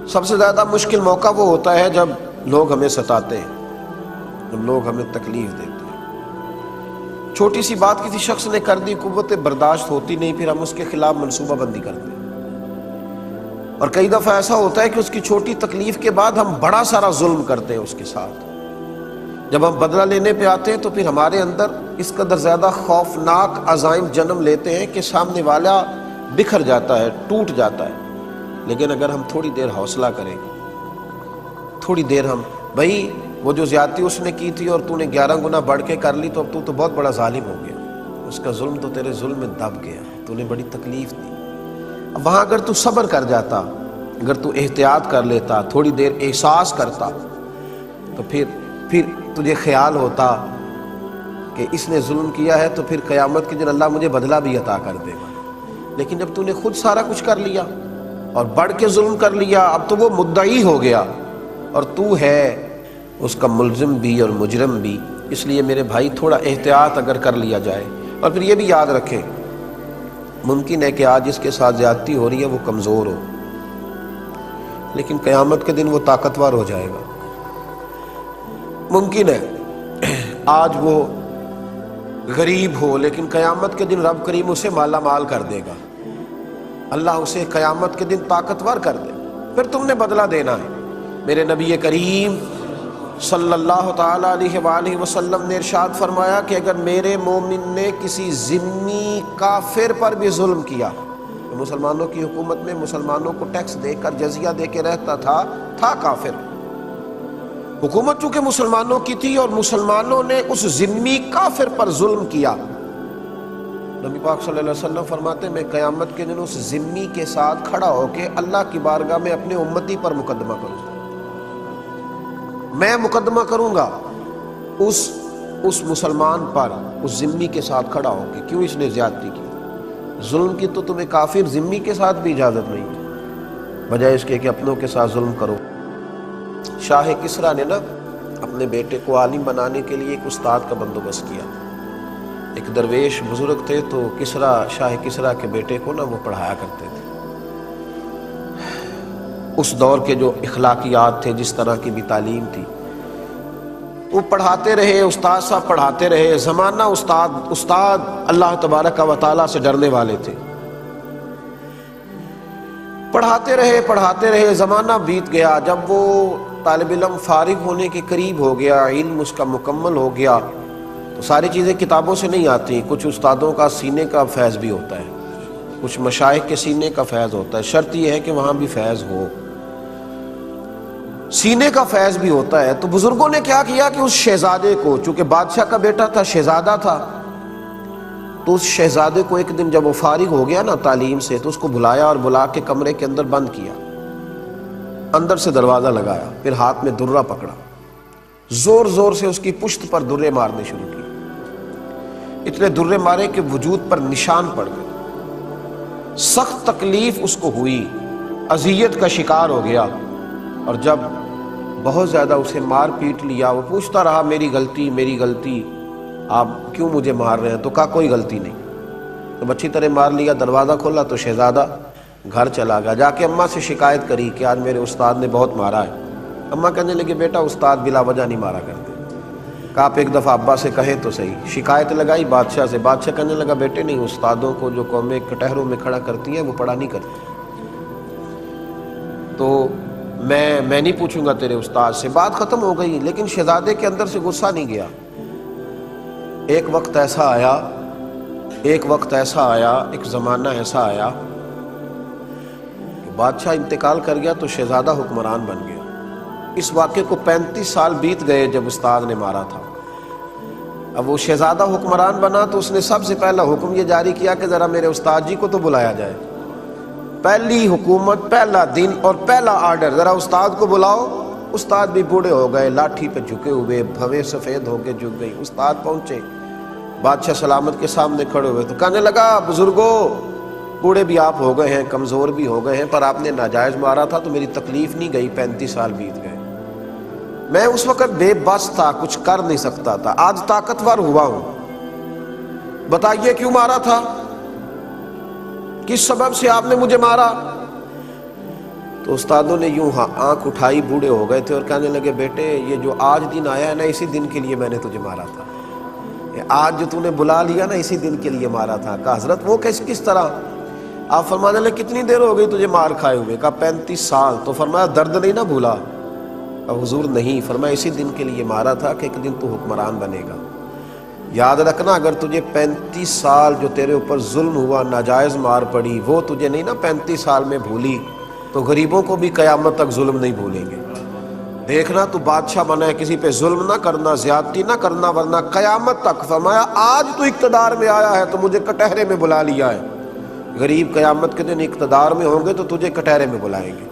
سب سے زیادہ مشکل موقع وہ ہوتا ہے جب لوگ ہمیں ستاتے ہیں، جب لوگ ہمیں تکلیف دیتے ہیں۔ چھوٹی سی بات کسی شخص نے کر دی، قوت برداشت ہوتی نہیں، پھر ہم اس کے خلاف منصوبہ بندی کرتے ہیں۔ اور کئی دفعہ ایسا ہوتا ہے کہ اس کی چھوٹی تکلیف کے بعد ہم بڑا سارا ظلم کرتے ہیں اس کے ساتھ۔ جب ہم بدلہ لینے پہ آتے ہیں تو پھر ہمارے اندر اس قدر زیادہ خوفناک عزائم جنم لیتے ہیں کہ سامنے والا بکھر جاتا ہے، ٹوٹ جاتا ہے۔ لیکن اگر ہم تھوڑی دیر حوصلہ کریں، تھوڑی دیر ہم، بھائی وہ جو زیادتی اس نے کی تھی اور تو نے 11 گنا بڑھ کے کر لی، تو اب تو بہت بڑا ظالم ہو گیا، اس کا ظلم تو تیرے ظلم میں دب گیا، تو نے بڑی تکلیف دی۔ اب وہاں اگر تو صبر کر جاتا، اگر تو احتیاط کر لیتا، تھوڑی دیر احساس کرتا، تو پھر تجھے خیال ہوتا کہ اس نے ظلم کیا ہے تو پھر قیامت کے دن اللہ مجھے بدلہ بھی عطا کر دے گا۔ لیکن جب تو نے خود سارا کچھ کر لیا اور بڑھ کے ظلم کر لیا، اب تو وہ مدعی ہو گیا اور تو ہے اس کا ملزم بھی اور مجرم بھی۔ اس لیے میرے بھائی تھوڑا احتیاط اگر کر لیا جائے، اور پھر یہ بھی یاد رکھیں، ممکن ہے کہ آج اس کے ساتھ زیادتی ہو رہی ہے وہ کمزور ہو، لیکن قیامت کے دن وہ طاقتور ہو جائے گا۔ ممکن ہے آج وہ غریب ہو، لیکن قیامت کے دن رب کریم اسے مالا مال کر دے گا، اللہ اسے قیامت کے دن طاقتور کر دے، پھر تم نے بدلہ دینا ہے۔ میرے نبی کریم صلی اللہ تعالی علیہ وآلہ وسلم نے ارشاد فرمایا کہ اگر میرے مومن نے کسی ذمی کافر پر بھی ظلم کیا، مسلمانوں کی حکومت میں مسلمانوں کو ٹیکس دے کر جزیہ دے کے رہتا تھا کافر، حکومت چونکہ مسلمانوں کی تھی اور مسلمانوں نے اس ذمی کافر پر ظلم کیا، نبی پاک صلی اللہ علیہ وسلم فرماتے ہیں میں قیامت کے دن اس ذمی کے ساتھ کھڑا ہو کے اللہ کی بارگاہ میں اپنے امتی پر مقدمہ کروں گا، میں مقدمہ کروں گا اس مسلمان پر، اس ذمی کے ساتھ کھڑا ہو کے، کیوں اس نے زیادتی کی، ظلم کی تو تمہیں کافر ذمی کے ساتھ بھی اجازت نہیں، بجائے اس کے کہ اپنوں کے ساتھ ظلم کرو۔ شاہ کسریٰ نے نا اپنے بیٹے کو عالم بنانے کے لیے ایک استاد کا بندوبست کیا۔ ایک درویش بزرگ تھے تو شاہ کسریٰ کے بیٹے کو نا وہ پڑھایا کرتے تھے۔ اس دور کے جو اخلاقیات تھے، جس طرح کی بھی تعلیم تھی، وہ پڑھاتے رہے، استاد صاحب پڑھاتے رہے، زمانہ استاد اللہ تبارک و تعالیٰ سے ڈرنے والے تھے، پڑھاتے رہے، زمانہ بیت گیا۔ جب وہ طالب علم فارغ ہونے کے قریب ہو گیا، علم اس کا مکمل ہو گیا، تو ساری چیزیں کتابوں سے نہیں آتی، کچھ استادوں کا سینے کا فیض بھی ہوتا ہے، کچھ مشائخ کے سینے کا فیض ہوتا ہے، شرط یہ ہے کہ وہاں بھی فیض ہو، سینے کا فیض بھی ہوتا ہے۔ تو بزرگوں نے کیا کیا کہ اس شہزادے کو، چونکہ بادشاہ کا بیٹا تھا، شہزادہ تھا، تو اس شہزادے کو ایک دن جب وہ فارغ ہو گیا نا تعلیم سے، تو اس کو بلایا اور بلا کے کمرے کے اندر بند کیا، اندر سے دروازہ لگایا، پھر ہاتھ میں درہ پکڑا، زور زور سے اس کی پشت پر درے مارنے شروع کیے، اتنے درے مارے کہ وجود پر نشان پڑ گئے، سخت تکلیف اس کو ہوئی، اذیت کا شکار ہو گیا، اور جب بہت زیادہ اسے مار پیٹ لیا، وہ پوچھتا رہا میری غلطی، آپ کیوں مجھے مار رہے ہیں؟ تو کہا کوئی غلطی نہیں۔ تو اچھی طرح مار لیا، دروازہ کھولا تو شہزادہ گھر چلا گیا، جا کے اماں سے شکایت کری کہ آج میرے استاد نے بہت مارا ہے۔ اماں کہنے لگے بیٹا استاد بلا وجہ نہیں مارا کرتے، کہا آپ ایک دفعہ ابا سے کہے تو صحیح۔ شکایت لگائی بادشاہ سے، بادشاہ کہنے لگا بیٹے نہیں، استادوں کو جو قومیں کٹہروں میں کھڑا کرتی ہیں وہ پڑھا نہیں کرتی، تو میں نہیں پوچھوں گا تیرے استاد سے۔ بات ختم ہو گئی، لیکن شہزادے کے اندر سے غصہ نہیں گیا۔ ایک وقت ایسا آیا، ایک زمانہ ایسا آیا کہ بادشاہ انتقال کر گیا تو شہزادہ حکمران بن گیا۔ اس واقعے کو 35 سال بیت گئے جب استاد نے مارا تھا۔ اب وہ شہزادہ حکمران بنا تو اس نے سب سے پہلا حکم یہ جاری کیا کہ ذرا میرے استاد جی کو تو بلایا جائے، پہلی حکومت، پہلا دن اور پہلا آرڈر، ذرا استاد کو بلاؤ۔ استاد بھی بوڑھے ہو گئے، لاٹھی پہ جھکے ہوئے، بھویں سفید ہو کے جھک گئی۔ استاد پہنچے، بادشاہ سلامت کے سامنے کھڑے ہوئے تو کہنے لگا بزرگوں، بوڑھے بھی آپ ہو گئے ہیں، کمزور بھی ہو گئے ہیں، پر آپ نے ناجائز مارا تھا تو میری تکلیف نہیں گئی، 35 سال بیت گئے، میں اس وقت بے بس تھا، کچھ کر نہیں سکتا تھا، آج طاقتور ہوا ہوں، بتائیے کیوں مارا تھا، کس سبب سے آپ نے مجھے مارا؟ تو استادوں نے یوں آنکھ اٹھائی، بوڑھے ہو گئے تھے اور کہنے لگے بیٹے یہ جو آج دن آیا ہے نا اسی دن کے لیے میں نے تجھے مارا تھا، آج جو تو نے بلا لیا نا اسی دن کے لیے مارا تھا۔ کہا حضرت وہ کس طرح؟ آپ فرمانے لگے کتنی دیر ہو گئی تجھے مار کھائے ہوئے؟ کہا 35 سال۔ تو فرمایا درد نہیں نہ بھولا؟ اب حضور نہیں، فرمایا اسی دن کے لیے مارا تھا کہ ایک دن تو حکمران بنے گا۔ یاد رکھنا اگر تجھے 35 سال جو تیرے اوپر ظلم ہوا، ناجائز مار پڑی، وہ تجھے نہیں نا 35 سال میں بھولی تو غریبوں کو بھی قیامت تک ظلم نہیں بھولیں گے۔ دیکھنا تو بادشاہ بنا ہے، کسی پہ ظلم نہ کرنا، زیادتی نہ کرنا، ورنہ قیامت تک۔ فرمایا آج تو اقتدار میں آیا ہے تو مجھے کٹہرے میں بلا لیا ہے، غریب قیامت کے دن اقتدار میں ہوں گے تو تجھے کٹہرے میں بلائیں گے،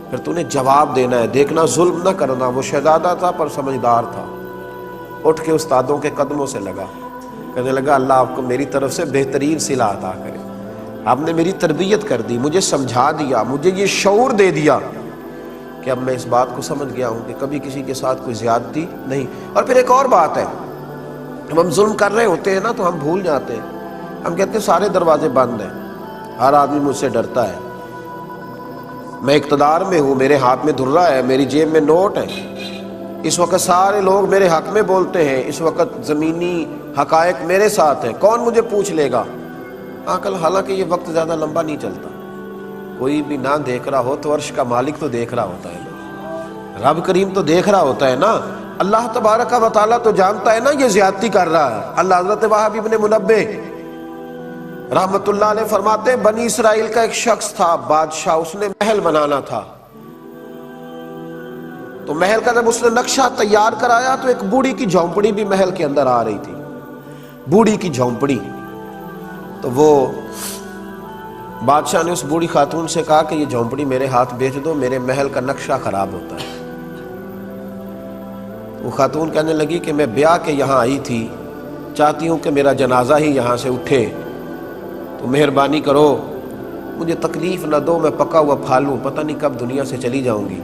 پھر تو نے جواب دینا ہے۔ دیکھنا ظلم نہ کرنا۔ وہ شہزادہ تھا پر سمجھدار تھا، اٹھ کے استادوں کے قدموں سے لگا، کہنے لگا اللہ آپ کو میری طرف سے بہترین صلہ عطا کرے، آپ نے میری تربیت کر دی، مجھے سمجھا دیا، مجھے یہ شعور دے دیا کہ اب میں اس بات کو سمجھ گیا ہوں کہ کبھی کسی کے ساتھ کوئی زیادتی نہیں۔ اور پھر ایک اور بات ہے، جب ہم ظلم کر رہے ہوتے ہیں نا تو ہم بھول جاتے ہیں، ہم کہتے ہیں سارے دروازے بند ہیں، ہر آدمی مجھ سے ڈرتا ہے، میں اقتدار میں ہوں، میرے ہاتھ میں دھرا ہے، میری جیب میں نوٹ ہے، اس وقت سارے لوگ میرے حق میں بولتے ہیں، اس وقت زمینی حقائق میرے ساتھ ہیں، کون مجھے پوچھ لے گا؟ حالانکہ یہ وقت زیادہ لمبا نہیں چلتا، کوئی بھی نہ دیکھ رہا ہو تو عرش کا مالک تو دیکھ رہا ہوتا ہے نا، رب کریم تو دیکھ رہا ہوتا ہے نا، اللہ تبارک و تعالیٰ تو جانتا ہے نا یہ زیادتی کر رہا ہے۔ اللہ حضرت وہب ابن منبہ رحمت اللہ علیہ فرماتے ہیں بنی اسرائیل کا ایک شخص تھا بادشاہ، اس نے محل بنانا تھا، تو محل کا جب اس نے نقشہ تیار کرایا تو ایک بوڑھی کی جھونپڑی بھی محل کے اندر آ رہی تھی، بوڑھی کی جھونپڑی۔ تو وہ بادشاہ نے اس بوڑھی خاتون سے کہا کہ یہ جھونپڑی میرے ہاتھ بیچ دو، میرے محل کا نقشہ خراب ہوتا ہے۔ وہ خاتون کہنے لگی کہ میں بیاہ کے یہاں آئی تھی، چاہتی ہوں کہ میرا جنازہ ہی یہاں سے اٹھے، تو مہربانی کرو مجھے تکلیف نہ دو، میں پکا ہوا پھالوں، پتہ نہیں کب دنیا سے چلی جاؤں گی،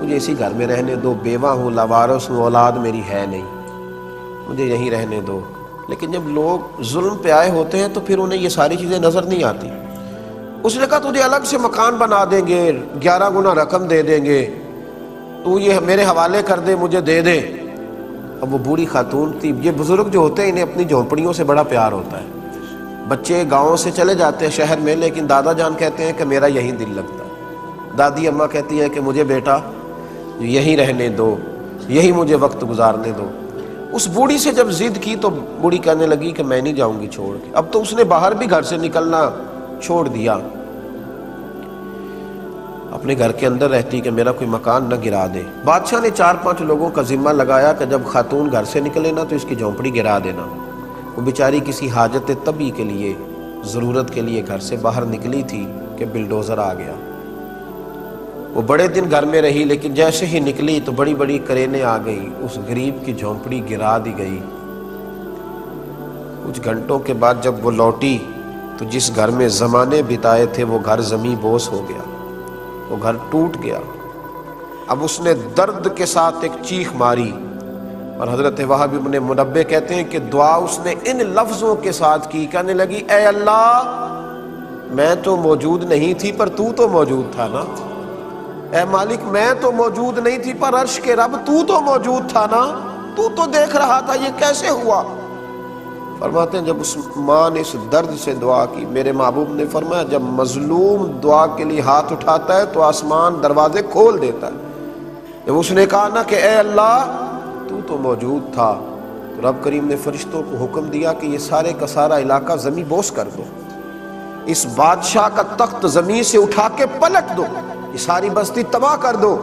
مجھے اسی گھر میں رہنے دو، بیوہ ہوں، لاوارث ہوں، اولاد میری ہے نہیں، مجھے یہیں رہنے دو۔ لیکن جب لوگ ظلم پہ آئے ہوتے ہیں تو پھر انہیں یہ ساری چیزیں نظر نہیں آتی۔ اس نے کہا تجھے الگ سے مکان بنا دیں گے، 11 گنا رقم دے دیں گے، تو یہ میرے حوالے کر دے، مجھے دے دے۔ اب وہ بوڑھی خاتون تھی، یہ بزرگ جو ہوتے ہیں انہیں اپنی جھونپڑیوں سے بڑا پیار ہوتا ہے، بچے گاؤں سے چلے جاتے ہیں شہر میں، لیکن دادا جان کہتے ہیں کہ میرا یہیں دل لگتا ہے، دادی اماں کہتی ہے کہ مجھے بیٹا یہیں رہنے دو، یہی مجھے وقت گزارنے دو۔ اس بوڑھی سے جب ضد کی تو بوڑھی کہنے لگی کہ میں نہیں جاؤں گی چھوڑ کے۔ اب تو اس نے باہر بھی گھر سے نکلنا چھوڑ دیا، اپنے گھر کے اندر رہتی کہ میرا کوئی مکان نہ گرا دے۔ بادشاہ نے 4-5 لوگوں کا ذمہ لگایا کہ جب خاتون گھر سے نکلے نا تو اس کی جھونپڑی گرا دینا۔ وہ بیچاری کسی حاجت طبی کے لیے، ضرورت کے لیے گھر سے باہر نکلی تھی کہ بلڈوزر آ گیا۔ وہ بڑے دن گھر میں رہی، لیکن جیسے ہی نکلی تو بڑی بڑی کرینیں آ گئی، اس غریب کی جھونپڑی گرا دی گئی۔ کچھ گھنٹوں کے بعد جب وہ لوٹی تو جس گھر میں زمانے بتائے تھے وہ گھر زمیں بوس ہو گیا، وہ گھر ٹوٹ گیا۔ اب اس نے درد کے ساتھ ایک چیخ ماری، اور حضرت وہب ابن منبہ کہتے ہیں کہ دعا اس نے ان لفظوں کے ساتھ کی، کہنے لگی اے اللہ میں تو موجود نہیں تھی پر تو تو موجود تھا نا، اے مالک میں تو موجود نہیں تھی پر عرش کے رب تو موجود تھا نا، تو دیکھ رہا تھا، یہ کیسے ہوا؟ فرماتے ہیں جب اس ماں نے اس درد سے دعا کی، میرے محبوب نے فرمایا جب مظلوم دعا کے لیے ہاتھ اٹھاتا ہے تو آسمان دروازے کھول دیتا ہے۔ جب اس نے کہا نا کہ اے اللہ تو موجود تھا، تو رب کریم نے فرشتوں کو حکم دیا کہ یہ سارے کا سارا علاقہ زمین بوس کر دو، اس بادشاہ کا تخت زمین سے اٹھا کے پلٹ دو، یہ ساری بستی تباہ کر دو۔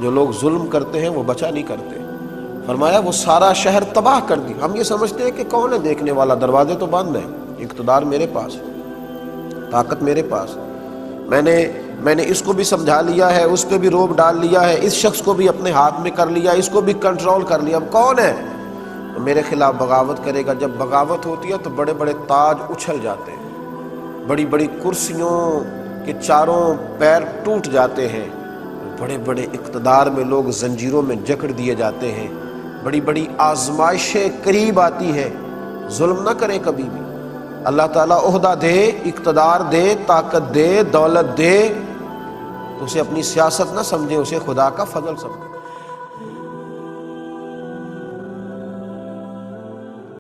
جو لوگ ظلم کرتے ہیں وہ بچا نہیں کرتے۔ فرمایا وہ سارا شہر تباہ کر دی۔ ہم یہ سمجھتے ہیں کہ کون ہے دیکھنے والا، دروازے تو بند ہیں، اقتدار میرے پاس، طاقت میرے پاس، میں نے اس کو بھی سمجھا لیا ہے، اس پہ بھی روب ڈال لیا ہے، اس شخص کو بھی اپنے ہاتھ میں کر لیا، اس کو بھی کنٹرول کر لیا، اب کون ہے میرے خلاف بغاوت کرے گا؟ جب بغاوت ہوتی ہے تو بڑے بڑے تاج اچھل جاتے ہیں، بڑی بڑی کرسیوں کے چاروں پیر ٹوٹ جاتے ہیں، بڑے بڑے اقتدار میں لوگ زنجیروں میں جکڑ دیے جاتے ہیں، بڑی بڑی آزمائشیں قریب آتی ہیں۔ ظلم نہ کریں کبھی بھی، اللہ تعالیٰ عہدہ دے، اقتدار دے، طاقت دے، دولت دے، تو اسے اپنی سیاست نہ سمجھیں، اسے خدا کا فضل سمجھیں۔